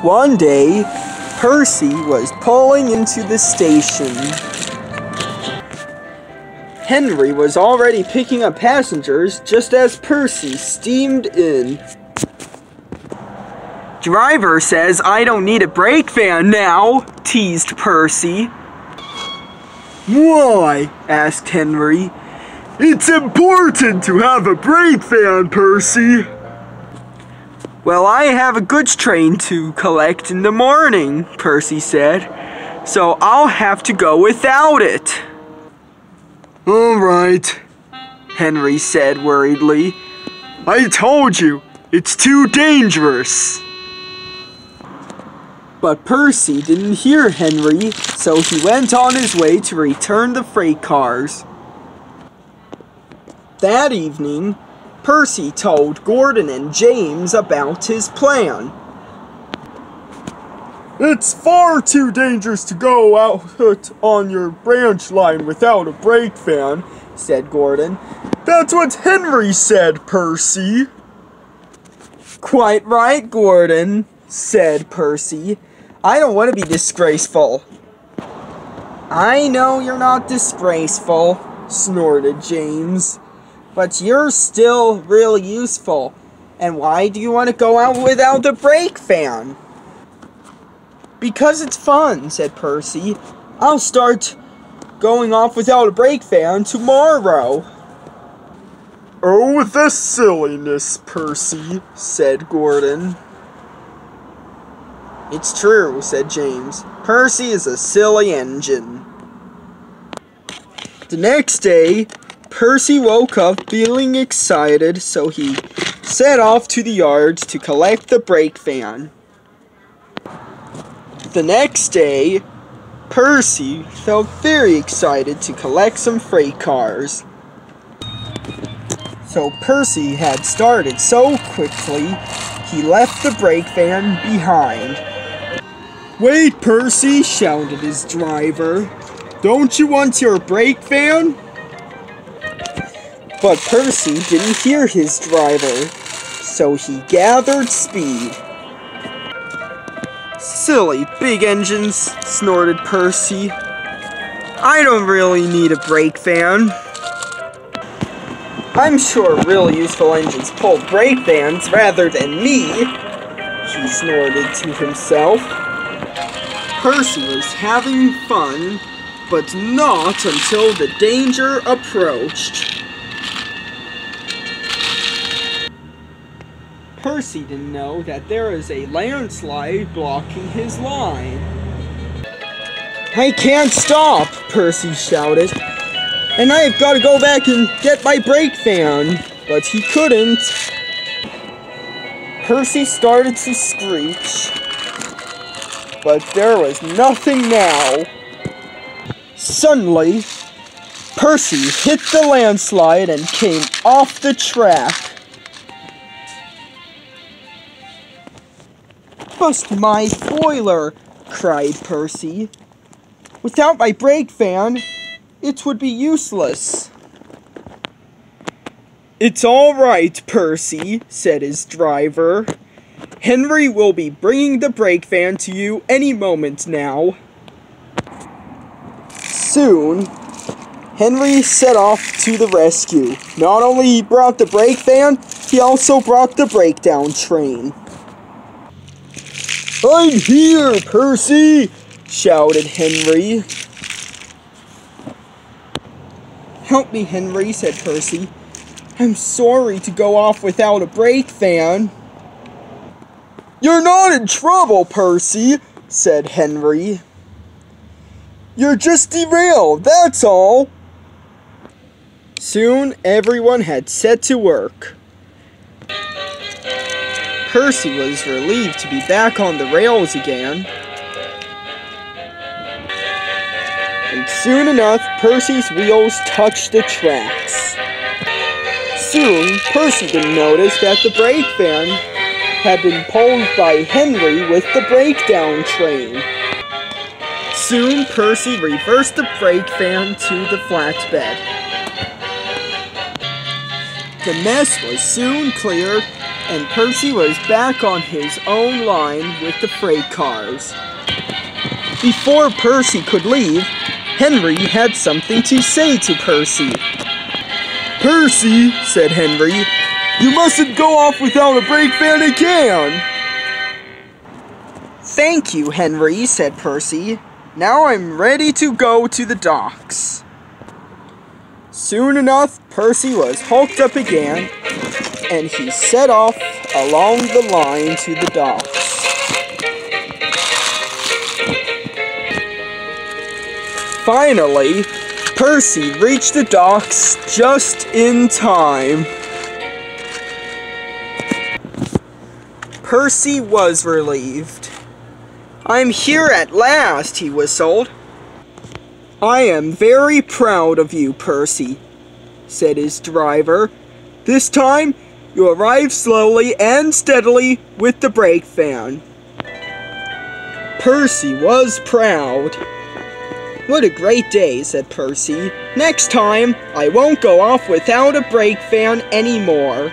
One day, Percy was pulling into the station. Henry was already picking up passengers just as Percy steamed in. "Driver says I don't need a brake van now," teased Percy. "Why?" asked Henry. "It's important to have a brake van, Percy." "Well, I have a goods train to collect in the morning," Percy said, "so I'll have to go without it." "All right," Henry said worriedly. "I told you, it's too dangerous." But Percy didn't hear Henry, so he went on his way to return the freight cars. That evening, Percy told Gordon and James about his plan. "It's far too dangerous to go out on your branch line without a brake van," said Gordon. "That's what Henry said, Percy." "Quite right, Gordon," said Percy. "I don't want to be disgraceful." "I know you're not disgraceful," snorted James. "But you're still really useful. And why do you want to go out without the brake van?" "Because it's fun," said Percy. "I'll start going off without a brake van tomorrow." "Oh, the silliness, Percy," said Gordon. "It's true," said James. "Percy is a silly engine." The next day, Percy woke up feeling excited, so he set off to the yard to collect the brake van. The next day, Percy felt very excited to collect some freight cars. So Percy had started so quickly, he left the brake van behind. "Wait, Percy," shouted his driver. "Don't you want your brake van?" But Percy didn't hear his driver, so he gathered speed. "Silly big engines," snorted Percy. "I don't really need a brake van." "I'm sure really useful engines pull brake vans rather than me," he snorted to himself. Percy was having fun, but not until the danger approached. Percy didn't know that there is a landslide blocking his line. "I can't stop," Percy shouted, "and I've got to go back and get my brake van." But he couldn't. Percy started to screech, but there was nothing now. Suddenly, Percy hit the landslide and came off the track. "Bust my spoiler!" cried Percy. "Without my brake van, it would be useless." "It's all right, Percy," said his driver. "Henry will be bringing the brake van to you any moment now." Soon, Henry set off to the rescue. Not only he brought the brake van, he also brought the breakdown train. "I'm here, Percy!" shouted Henry. "Help me, Henry," said Percy. "I'm sorry to go off without a brake van." "You're not in trouble, Percy," said Henry. "You're just derailed, that's all." Soon everyone had set to work. Percy was relieved to be back on the rails again. And soon enough, Percy's wheels touched the tracks. Soon, Percy didn't notice that the brake van had been pulled by Henry with the breakdown train. Soon, Percy reversed the brake van to the flatbed. The mess was soon cleared, and Percy was back on his own line with the freight cars. Before Percy could leave, Henry had something to say to Percy. "Percy," said Henry, "you mustn't go off without a brake van again." "Thank you, Henry," said Percy. "Now I'm ready to go to the docks." Soon enough, Percy was hulked up again, and he set off along the line to the docks. Finally, Percy reached the docks just in time. Percy was relieved. "I'm here at last," he whistled. "I am very proud of you, Percy," said his driver. "This time, you arrived slowly and steadily with the brake van." Percy was proud. "What a great day," said Percy. "Next time, I won't go off without a brake van anymore."